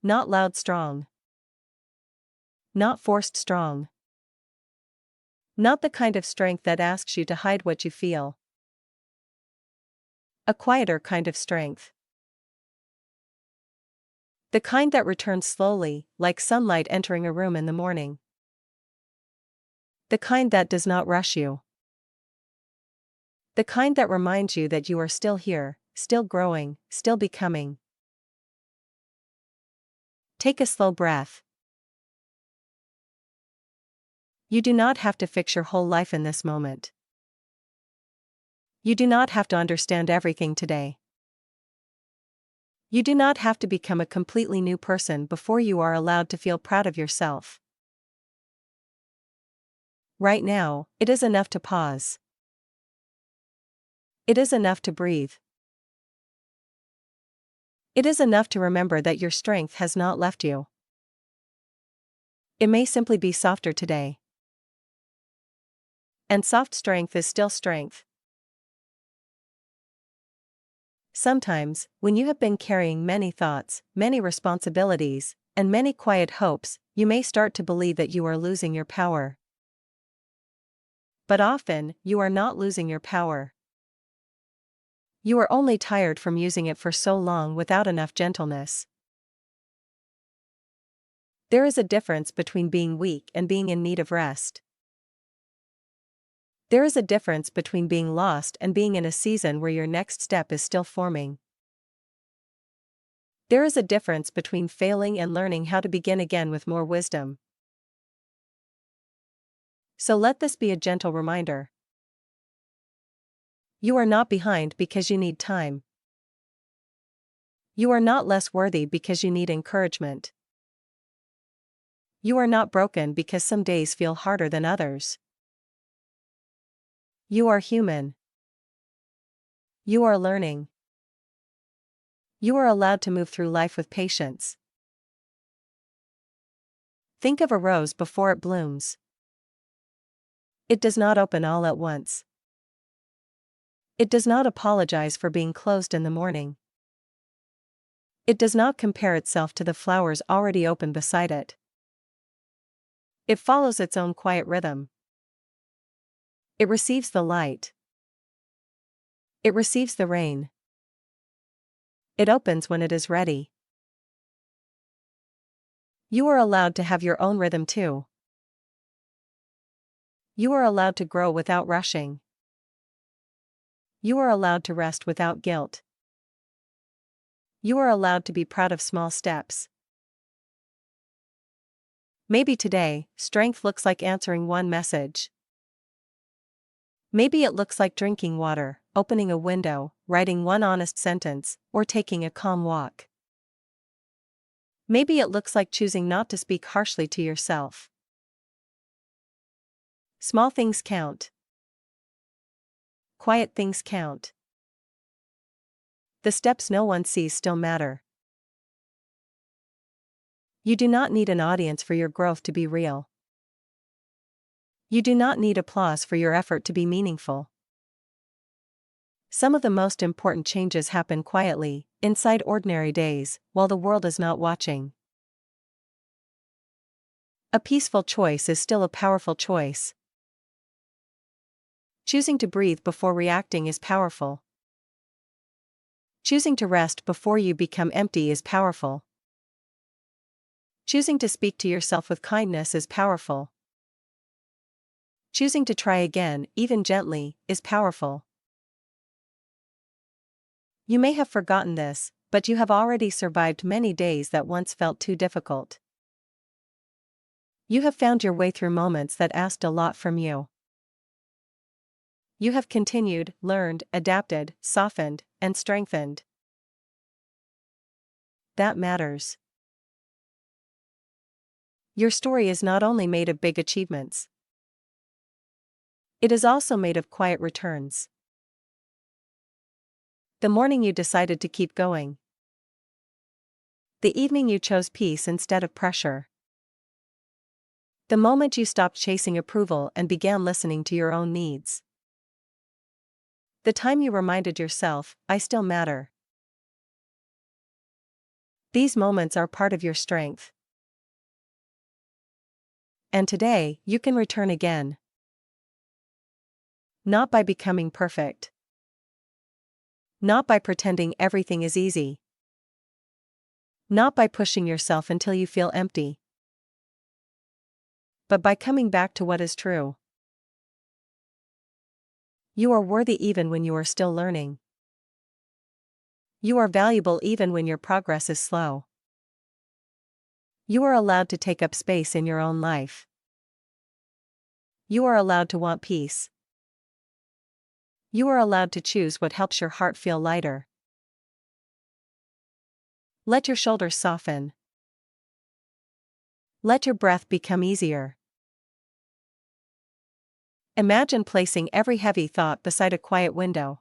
Not loud strong. Not forced strong. Not the kind of strength that asks you to hide what you feel. A quieter kind of strength. The kind that returns slowly, like sunlight entering a room in the morning. The kind that does not rush you. The kind that reminds you that you are still here, still growing, still becoming. Take a slow breath. You do not have to fix your whole life in this moment. You do not have to understand everything today. You do not have to become a completely new person before you are allowed to feel proud of yourself. Right now, it is enough to pause. It is enough to breathe. It is enough to remember that your strength has not left you. It may simply be softer today. And soft strength is still strength. Sometimes, when you have been carrying many thoughts, many responsibilities, and many quiet hopes, you may start to believe that you are losing your power. But often, you are not losing your power. You are only tired from using it for so long without enough gentleness. There is a difference between being weak and being in need of rest. There is a difference between being lost and being in a season where your next step is still forming. There is a difference between failing and learning how to begin again with more wisdom. So let this be a gentle reminder. You are not behind because you need time. You are not less worthy because you need encouragement. You are not broken because some days feel harder than others. You are human. You are learning. You are allowed to move through life with patience. Think of a rose before it blooms. It does not open all at once. It does not apologize for being closed in the morning. It does not compare itself to the flowers already open beside it. It follows its own quiet rhythm. It receives the light. It receives the rain. It opens when it is ready. You are allowed to have your own rhythm too. You are allowed to grow without rushing. You are allowed to rest without guilt. You are allowed to be proud of small steps. Maybe today, strength looks like answering one message. Maybe it looks like drinking water, opening a window, writing one honest sentence, or taking a calm walk. Maybe it looks like choosing not to speak harshly to yourself. Small things count. Quiet things count. The steps no one sees still matter. You do not need an audience for your growth to be real. You do not need applause for your effort to be meaningful. Some of the most important changes happen quietly, inside ordinary days, while the world is not watching. A peaceful choice is still a powerful choice. Choosing to breathe before reacting is powerful. Choosing to rest before you become empty is powerful. Choosing to speak to yourself with kindness is powerful. Choosing to try again, even gently, is powerful. You may have forgotten this, but you have already survived many days that once felt too difficult. You have found your way through moments that asked a lot from you. You have continued, learned, adapted, softened, and strengthened. That matters. Your story is not only made of big achievements. It is also made of quiet returns. The morning you decided to keep going. The evening you chose peace instead of pressure. The moment you stopped chasing approval and began listening to your own needs. The time you reminded yourself, I still matter. These moments are part of your strength. And today, you can return again. Not by becoming perfect. Not by pretending everything is easy. Not by pushing yourself until you feel empty. But by coming back to what is true. You are worthy even when you are still learning. You are valuable even when your progress is slow. You are allowed to take up space in your own life. You are allowed to want peace. You are allowed to choose what helps your heart feel lighter. Let your shoulders soften. Let your breath become easier. Imagine placing every heavy thought beside a quiet window.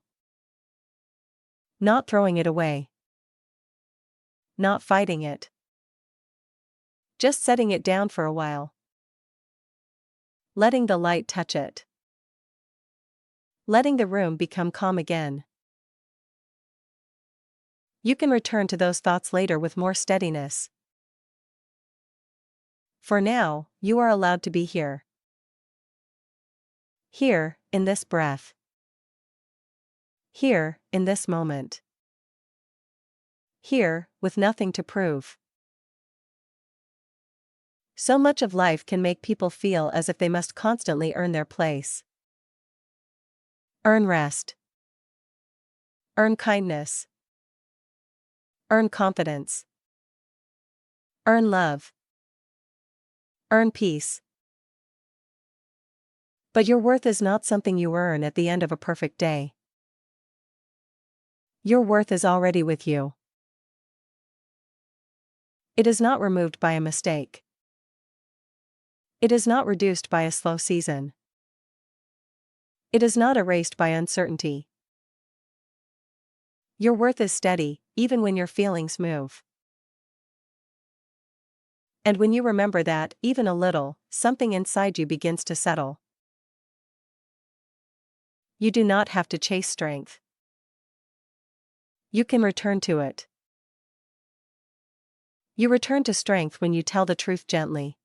Not throwing it away. Not fighting it. Just setting it down for a while. Letting the light touch it. Letting the room become calm again. You can return to those thoughts later with more steadiness. For now, you are allowed to be here. Here, in this breath. Here, in this moment. Here, with nothing to prove. So much of life can make people feel as if they must constantly earn their place. Earn rest. Earn kindness. Earn confidence. Earn love. Earn peace. But your worth is not something you earn at the end of a perfect day. Your worth is already with you. It is not removed by a mistake. It is not reduced by a slow season. It is not erased by uncertainty. Your worth is steady, even when your feelings move. And when you remember that, even a little, something inside you begins to settle. You do not have to chase strength. You can return to it. You return to strength when you tell the truth gently.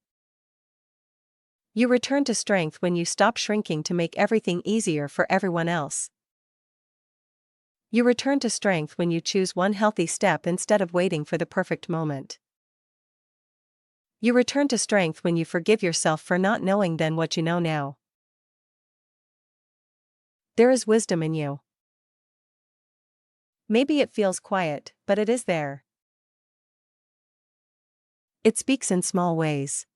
You return to strength when you stop shrinking to make everything easier for everyone else. You return to strength when you choose one healthy step instead of waiting for the perfect moment. You return to strength when you forgive yourself for not knowing then what you know now. There is wisdom in you. Maybe it feels quiet, but it is there. It speaks in small ways.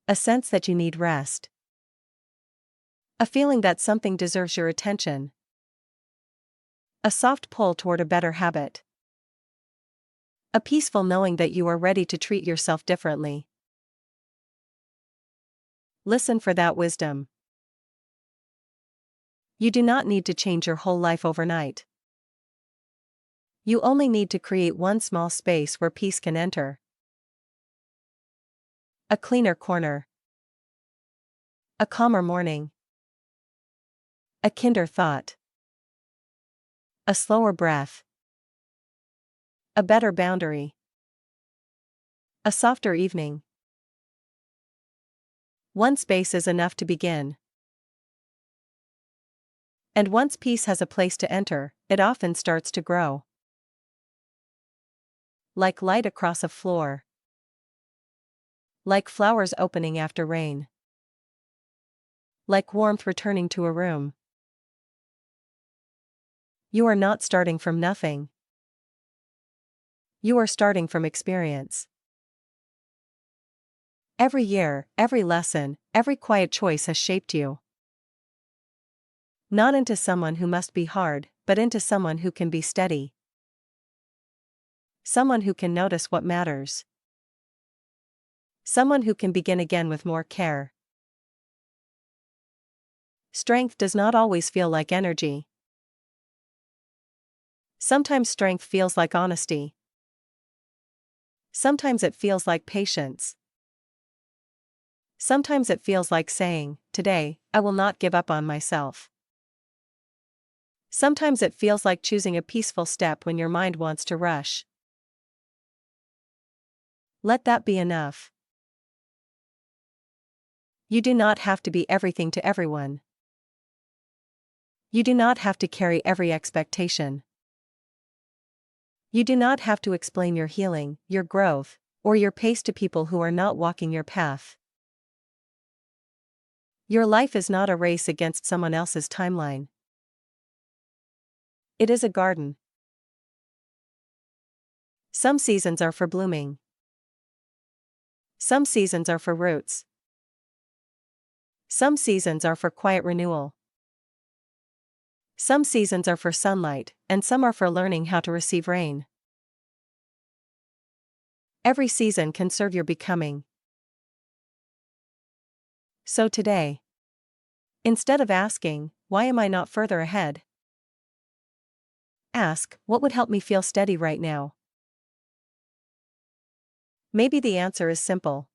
A sense that you need rest. A feeling that something deserves your attention. A soft pull toward a better habit. A peaceful knowing that you are ready to treat yourself differently. Listen for that wisdom. You do not need to change your whole life overnight. You only need to create one small space where peace can enter. A cleaner corner. A calmer morning. A kinder thought. A slower breath. A better boundary. A softer evening. One space is enough to begin. And once peace has a place to enter, it often starts to grow. Like light across a floor. Like flowers opening after rain. Like warmth returning to a room. You are not starting from nothing. You are starting from experience. Every year, every lesson, every quiet choice has shaped you. Not into someone who must be hard, but into someone who can be steady. Someone who can notice what matters. Someone who can begin again with more care. Strength does not always feel like energy. Sometimes strength feels like honesty. Sometimes it feels like patience. Sometimes it feels like saying, "Today, I will not give up on myself." Sometimes it feels like choosing a peaceful step when your mind wants to rush. Let that be enough. You do not have to be everything to everyone. You do not have to carry every expectation. You do not have to explain your healing, your growth, or your pace to people who are not walking your path. Your life is not a race against someone else's timeline. It is a garden. Some seasons are for blooming. Some seasons are for roots. Some seasons are for quiet renewal. Some seasons are for sunlight, and some are for learning how to receive rain. Every season can serve your becoming. So today, instead of asking, "Why am I not further ahead?" ask, "What would help me feel steady right now?" Maybe the answer is simple.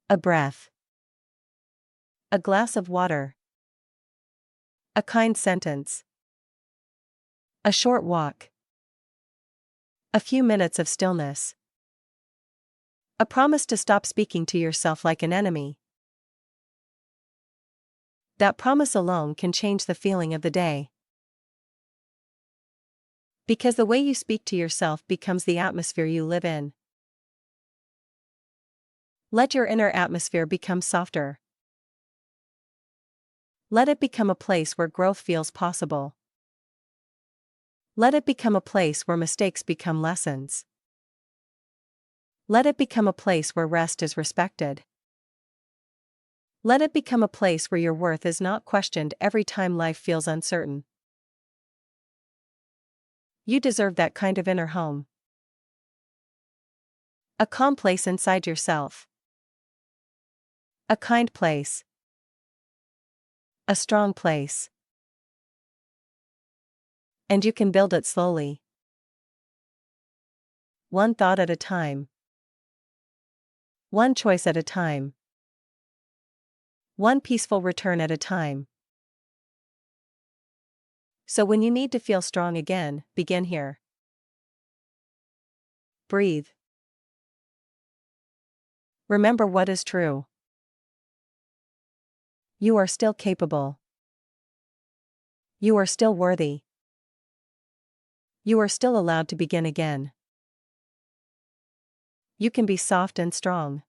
A breath. A glass of water. A kind sentence. A short walk. A few minutes of stillness. A promise to stop speaking to yourself like an enemy. That promise alone can change the feeling of the day. Because the way you speak to yourself becomes the atmosphere you live in. Let your inner atmosphere become softer. Let it become a place where growth feels possible. Let it become a place where mistakes become lessons. Let it become a place where rest is respected. Let it become a place where your worth is not questioned every time life feels uncertain. You deserve that kind of inner home. A calm place inside yourself. A kind place. A strong place. And you can build it slowly. One thought at a time. One choice at a time. One peaceful return at a time. So when you need to feel strong again, begin here. Breathe. Remember what is true. You are still capable. You are still worthy. You are still allowed to begin again. You can be soft and strong.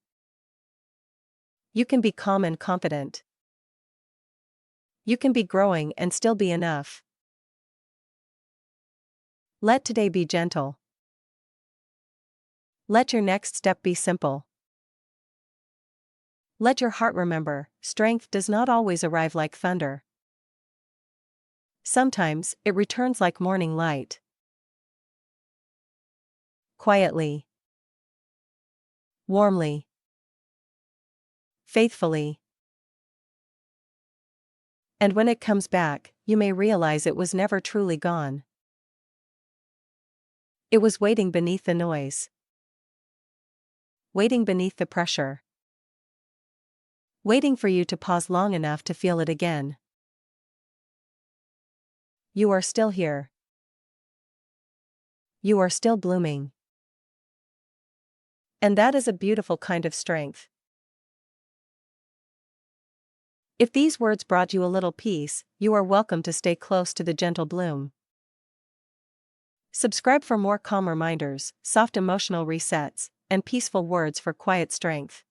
You can be calm and confident. You can be growing and still be enough. Let today be gentle. Let your next step be simple. Let your heart remember, strength does not always arrive like thunder. Sometimes, it returns like morning light. Quietly. Warmly. Faithfully. And when it comes back, you may realize it was never truly gone. It was waiting beneath the noise. Waiting beneath the pressure. Waiting for you to pause long enough to feel it again. You are still here. You are still blooming. And that is a beautiful kind of strength. If these words brought you a little peace, you are welcome to stay close to the gentle bloom. Subscribe for more calm reminders, soft emotional resets, and peaceful words for quiet strength.